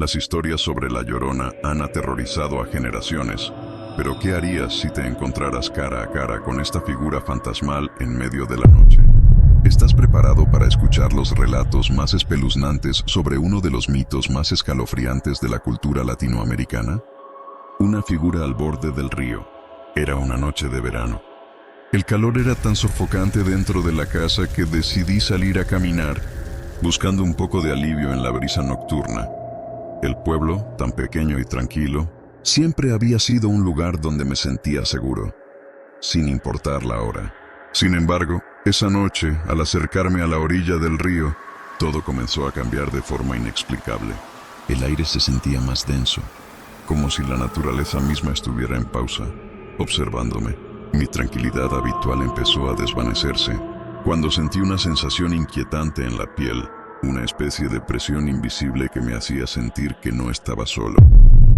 Las historias sobre La Llorona han aterrorizado a generaciones, pero ¿qué harías si te encontraras cara a cara con esta figura fantasmal en medio de la noche? ¿Estás preparado para escuchar los relatos más espeluznantes sobre uno de los mitos más escalofriantes de la cultura latinoamericana? Una figura al borde del río. Era una noche de verano. El calor era tan sofocante dentro de la casa que decidí salir a caminar, buscando un poco de alivio en la brisa nocturna. El pueblo, tan pequeño y tranquilo, siempre había sido un lugar donde me sentía seguro, sin importar la hora. Sin embargo, esa noche, al acercarme a la orilla del río, todo comenzó a cambiar de forma inexplicable. El aire se sentía más denso, como si la naturaleza misma estuviera en pausa, observándome. Mi tranquilidad habitual empezó a desvanecerse, cuando sentí una sensación inquietante en la piel, una especie de presión invisible que me hacía sentir que no estaba solo.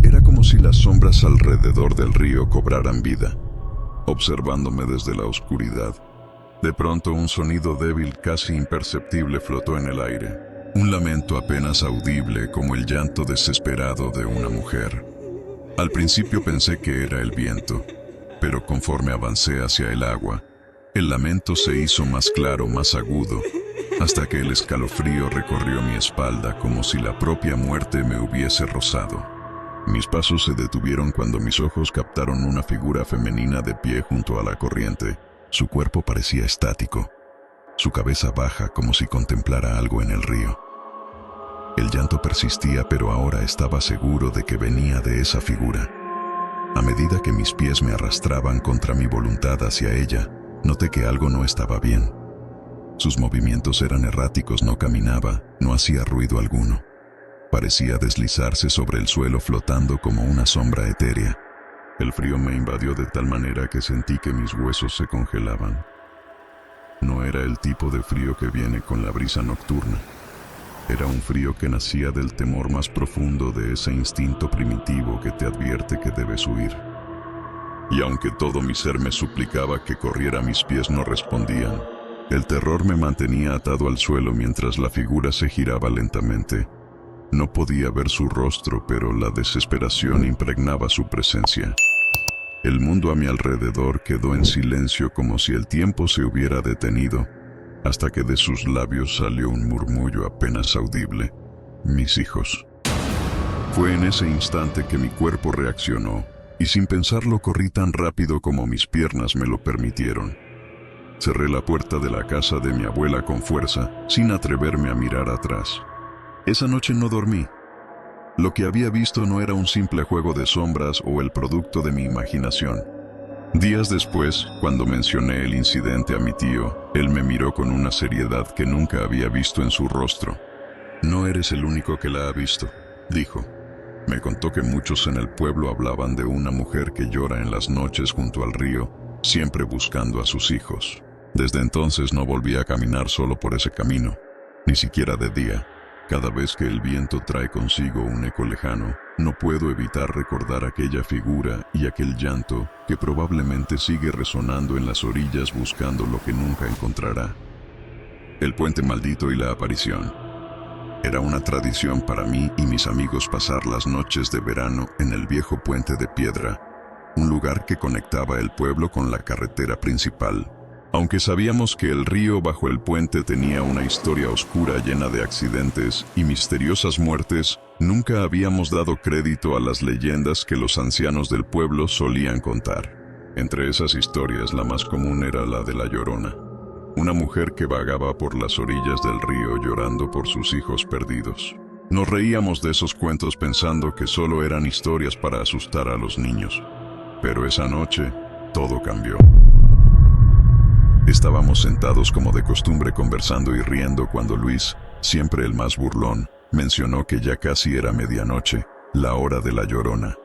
Era como si las sombras alrededor del río cobraran vida, observándome desde la oscuridad. De pronto un sonido débil, casi imperceptible, flotó en el aire. Un lamento apenas audible, como el llanto desesperado de una mujer. Al principio pensé que era el viento, pero conforme avancé hacia el agua, el lamento se hizo más claro, más agudo, hasta que el escalofrío recorrió mi espalda como si la propia muerte me hubiese rozado. Mis pasos se detuvieron cuando mis ojos captaron una figura femenina de pie junto a la corriente. Su cuerpo parecía estático, su cabeza baja como si contemplara algo en el río. El llanto persistía, pero ahora estaba seguro de que venía de esa figura. A medida que mis pies me arrastraban contra mi voluntad hacia ella, noté que algo no estaba bien. Sus movimientos eran erráticos, no caminaba, no hacía ruido alguno. Parecía deslizarse sobre el suelo flotando como una sombra etérea. El frío me invadió de tal manera que sentí que mis huesos se congelaban. No era el tipo de frío que viene con la brisa nocturna. Era un frío que nacía del temor más profundo, de ese instinto primitivo que te advierte que debes huir. Y aunque todo mi ser me suplicaba que corriera, mis pies no respondían. El terror me mantenía atado al suelo mientras la figura se giraba lentamente. No podía ver su rostro, pero la desesperación impregnaba su presencia. El mundo a mi alrededor quedó en silencio, como si el tiempo se hubiera detenido, hasta que de sus labios salió un murmullo apenas audible: mis hijos. Fue en ese instante que mi cuerpo reaccionó, y sin pensarlo corrí tan rápido como mis piernas me lo permitieron. Cerré la puerta de la casa de mi abuela con fuerza, sin atreverme a mirar atrás. Esa noche no dormí. Lo que había visto no era un simple juego de sombras o el producto de mi imaginación. Días después, cuando mencioné el incidente a mi tío, él me miró con una seriedad que nunca había visto en su rostro. No eres el único que la ha visto, dijo. Me contó que muchos en el pueblo hablaban de una mujer que llora en las noches junto al río, siempre buscando a sus hijos. Desde entonces no volví a caminar solo por ese camino, ni siquiera de día. Cada vez que el viento trae consigo un eco lejano, no puedo evitar recordar aquella figura y aquel llanto que probablemente sigue resonando en las orillas buscando lo que nunca encontrará. El puente maldito y la aparición. Era una tradición para mí y mis amigos pasar las noches de verano en el viejo puente de piedra, un lugar que conectaba el pueblo con la carretera principal. Aunque sabíamos que el río bajo el puente tenía una historia oscura llena de accidentes y misteriosas muertes, nunca habíamos dado crédito a las leyendas que los ancianos del pueblo solían contar. Entre esas historias, la más común era la de La Llorona, una mujer que vagaba por las orillas del río llorando por sus hijos perdidos. Nos reíamos de esos cuentos pensando que solo eran historias para asustar a los niños. Pero esa noche, todo cambió. Estábamos sentados como de costumbre conversando y riendo cuando Luis, siempre el más burlón, mencionó que ya casi era medianoche, la hora de La Llorona.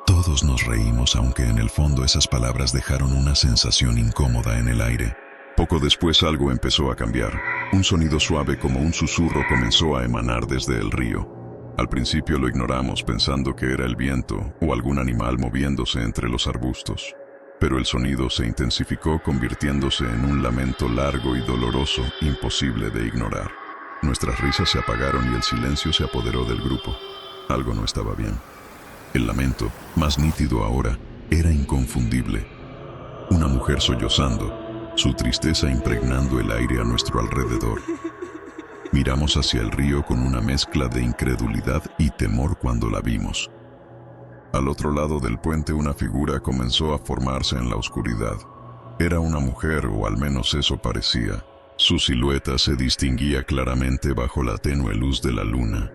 Todos nos reímos, aunque en el fondo esas palabras dejaron una sensación incómoda en el aire. Poco después algo empezó a cambiar. Un sonido suave como un susurro comenzó a emanar desde el río. Al principio lo ignoramos pensando que era el viento o algún animal moviéndose entre los arbustos. Pero el sonido se intensificó, convirtiéndose en un lamento largo y doloroso, imposible de ignorar. Nuestras risas se apagaron y el silencio se apoderó del grupo. Algo no estaba bien. El lamento, más nítido ahora, era inconfundible. Una mujer sollozando, su tristeza impregnando el aire a nuestro alrededor. Miramos hacia el río con una mezcla de incredulidad y temor cuando la vimos. Al otro lado del puente una figura comenzó a formarse en la oscuridad. Era una mujer, o al menos eso parecía. Su silueta se distinguía claramente bajo la tenue luz de la luna.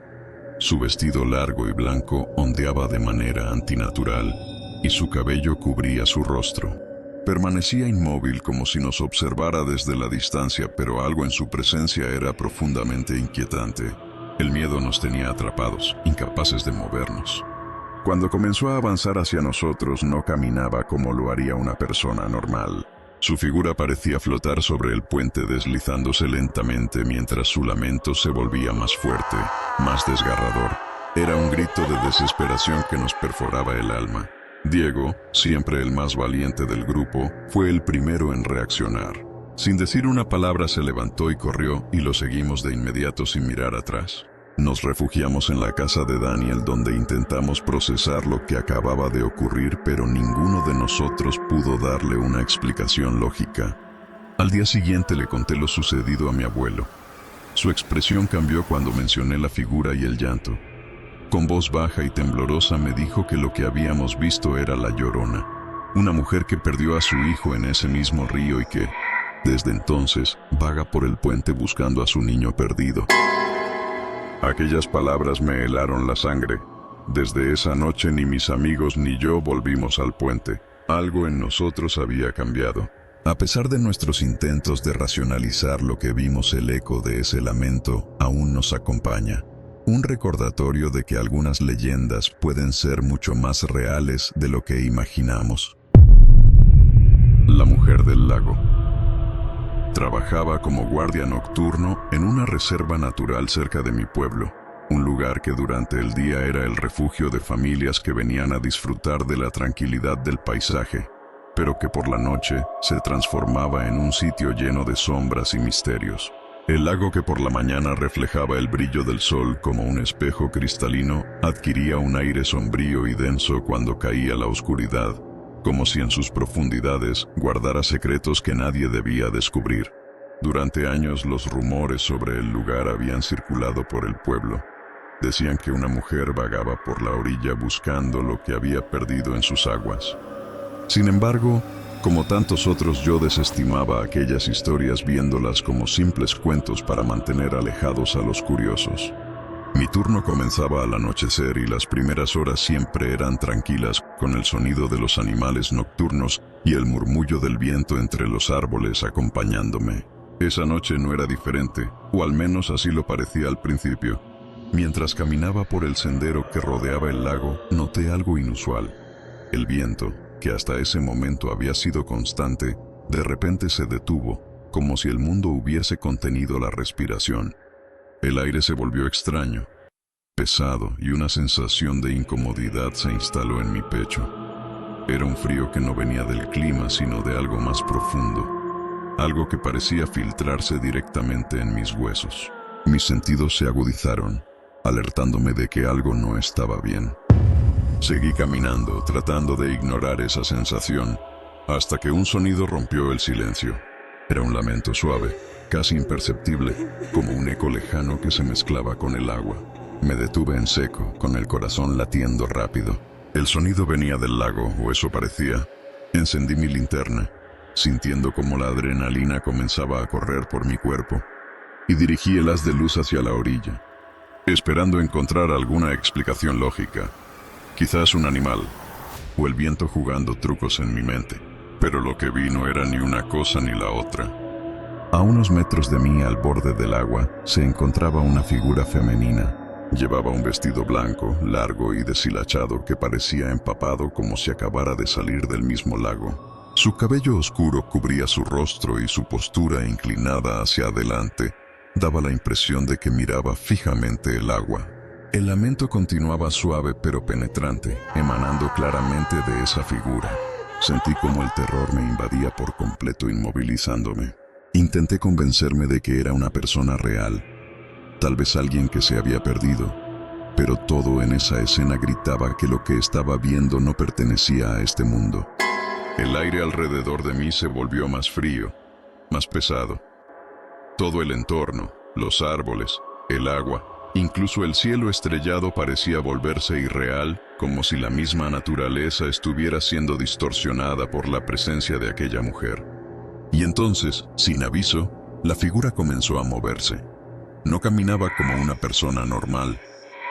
Su vestido largo y blanco ondeaba de manera antinatural, y su cabello cubría su rostro. Permanecía inmóvil como si nos observara desde la distancia, pero algo en su presencia era profundamente inquietante. El miedo nos tenía atrapados, incapaces de movernos. Cuando comenzó a avanzar hacia nosotros, no caminaba como lo haría una persona normal. Su figura parecía flotar sobre el puente, deslizándose lentamente mientras su lamento se volvía más fuerte, más desgarrador. Era un grito de desesperación que nos perforaba el alma. Diego, siempre el más valiente del grupo, fue el primero en reaccionar. Sin decir una palabra se levantó y corrió, y lo seguimos de inmediato sin mirar atrás. Nos refugiamos en la casa de Daniel, donde intentamos procesar lo que acababa de ocurrir, pero ninguno de nosotros pudo darle una explicación lógica. Al día siguiente le conté lo sucedido a mi abuelo. Su expresión cambió cuando mencioné la figura y el llanto. Con voz baja y temblorosa me dijo que lo que habíamos visto era la Llorona, una mujer que perdió a su hijo en ese mismo río y que, desde entonces, vaga por el puente buscando a su niño perdido. Aquellas palabras me helaron la sangre. Desde esa noche ni mis amigos ni yo volvimos al puente. Algo en nosotros había cambiado. A pesar de nuestros intentos de racionalizar lo que vimos, el eco de ese lamento aún nos acompaña. Un recordatorio de que algunas leyendas pueden ser mucho más reales de lo que imaginamos. La mujer del lago. Trabajaba como guardia nocturno en una reserva natural cerca de mi pueblo, un lugar que durante el día era el refugio de familias que venían a disfrutar de la tranquilidad del paisaje, pero que por la noche se transformaba en un sitio lleno de sombras y misterios. El lago, que por la mañana reflejaba el brillo del sol como un espejo cristalino, adquiría un aire sombrío y denso cuando caía la oscuridad, como si en sus profundidades guardara secretos que nadie debía descubrir. Durante años los rumores sobre el lugar habían circulado por el pueblo. Decían que una mujer vagaba por la orilla buscando lo que había perdido en sus aguas. Sin embargo, como tantos otros, yo desestimaba aquellas historias, viéndolas como simples cuentos para mantener alejados a los curiosos. Mi turno comenzaba al anochecer y las primeras horas siempre eran tranquilas, con el sonido de los animales nocturnos y el murmullo del viento entre los árboles acompañándome. Esa noche no era diferente, o al menos así lo parecía al principio. Mientras caminaba por el sendero que rodeaba el lago, noté algo inusual. El viento, que hasta ese momento había sido constante, de repente se detuvo, como si el mundo hubiese contenido la respiración. El aire se volvió extraño, pesado, y una sensación de incomodidad se instaló en mi pecho. Era un frío que no venía del clima, sino de algo más profundo, algo que parecía filtrarse directamente en mis huesos. Mis sentidos se agudizaron, alertándome de que algo no estaba bien. Seguí caminando, tratando de ignorar esa sensación, hasta que un sonido rompió el silencio. Era un lamento suave, casi imperceptible, como un eco lejano que se mezclaba con el agua. Me detuve en seco, con el corazón latiendo rápido. El sonido venía del lago, o eso parecía. Encendí mi linterna, sintiendo como la adrenalina comenzaba a correr por mi cuerpo, y dirigí el haz de luz hacia la orilla, esperando encontrar alguna explicación lógica. Quizás un animal, o el viento jugando trucos en mi mente. Pero lo que vi no era ni una cosa ni la otra. A unos metros de mí, al borde del agua, se encontraba una figura femenina. Llevaba un vestido blanco, largo y deshilachado, que parecía empapado como si acabara de salir del mismo lago. Su cabello oscuro cubría su rostro y su postura inclinada hacia adelante daba la impresión de que miraba fijamente el agua. El lamento continuaba suave pero penetrante, emanando claramente de esa figura. Sentí como el terror me invadía por completo, inmovilizándome. Intenté convencerme de que era una persona real, tal vez alguien que se había perdido, pero todo en esa escena gritaba que lo que estaba viendo no pertenecía a este mundo. El aire alrededor de mí se volvió más frío, más pesado. Todo el entorno, los árboles, el agua, incluso el cielo estrellado parecía volverse irreal, como si la misma naturaleza estuviera siendo distorsionada por la presencia de aquella mujer. Y entonces, sin aviso, la figura comenzó a moverse. No caminaba como una persona normal.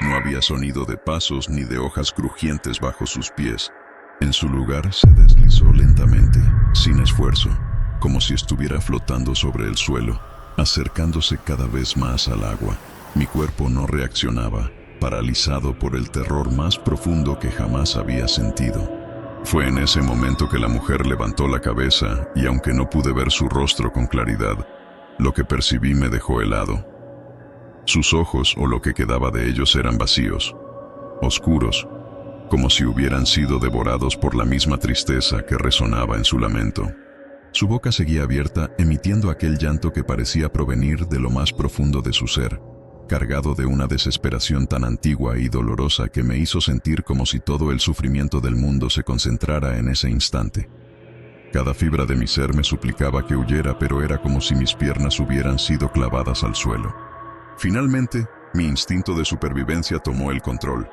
No había sonido de pasos ni de hojas crujientes bajo sus pies. En su lugar se deslizó lentamente, sin esfuerzo, como si estuviera flotando sobre el suelo, acercándose cada vez más al agua. Mi cuerpo no reaccionaba, paralizado por el terror más profundo que jamás había sentido. Fue en ese momento que la mujer levantó la cabeza y aunque no pude ver su rostro con claridad, lo que percibí me dejó helado. Sus ojos, o lo que quedaba de ellos, eran vacíos, oscuros, como si hubieran sido devorados por la misma tristeza que resonaba en su lamento. Su boca seguía abierta, emitiendo aquel llanto que parecía provenir de lo más profundo de su ser, cargado de una desesperación tan antigua y dolorosa que me hizo sentir como si todo el sufrimiento del mundo se concentrara en ese instante. Cada fibra de mi ser me suplicaba que huyera, pero era como si mis piernas hubieran sido clavadas al suelo. Finalmente, mi instinto de supervivencia tomó el control.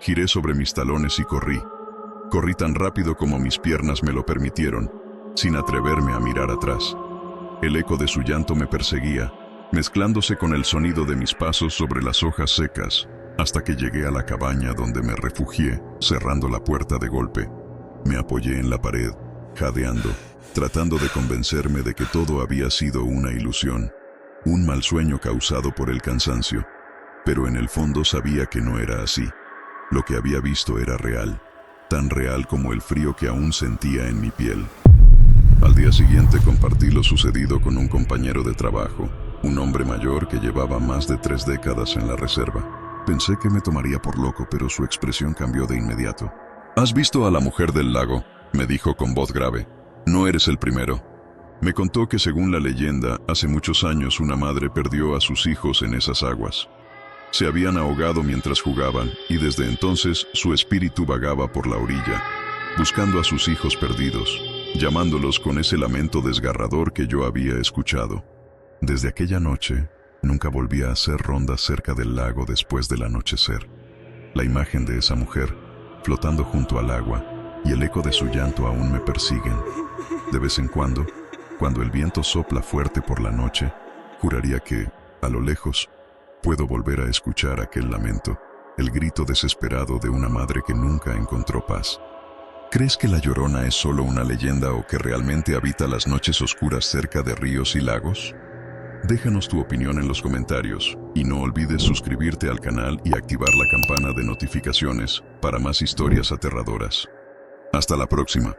Giré sobre mis talones y corrí. Corrí tan rápido como mis piernas me lo permitieron, sin atreverme a mirar atrás. El eco de su llanto me perseguía, mezclándose con el sonido de mis pasos sobre las hojas secas, hasta que llegué a la cabaña donde me refugié, cerrando la puerta de golpe. Me apoyé en la pared, jadeando, tratando de convencerme de que todo había sido una ilusión, un mal sueño causado por el cansancio. Pero en el fondo sabía que no era así. Lo que había visto era real, tan real como el frío que aún sentía en mi piel. Al día siguiente compartí lo sucedido con un compañero de trabajo, un hombre mayor que llevaba más de 3 décadas en la reserva. Pensé que me tomaría por loco, pero su expresión cambió de inmediato. «¿Has visto a la mujer del lago?», me dijo con voz grave. «No eres el primero». Me contó que según la leyenda, hace muchos años una madre perdió a sus hijos en esas aguas. Se habían ahogado mientras jugaban, y desde entonces su espíritu vagaba por la orilla, buscando a sus hijos perdidos, llamándolos con ese lamento desgarrador que yo había escuchado. Desde aquella noche, nunca volví a hacer rondas cerca del lago después del anochecer. La imagen de esa mujer, flotando junto al agua, y el eco de su llanto aún me persiguen. De vez en cuando el viento sopla fuerte por la noche, juraría que, a lo lejos, puedo volver a escuchar aquel lamento, el grito desesperado de una madre que nunca encontró paz. ¿Crees que La Llorona es solo una leyenda o que realmente habita las noches oscuras cerca de ríos y lagos? Déjanos tu opinión en los comentarios y no olvides suscribirte al canal y activar la campana de notificaciones para más historias aterradoras. Hasta la próxima.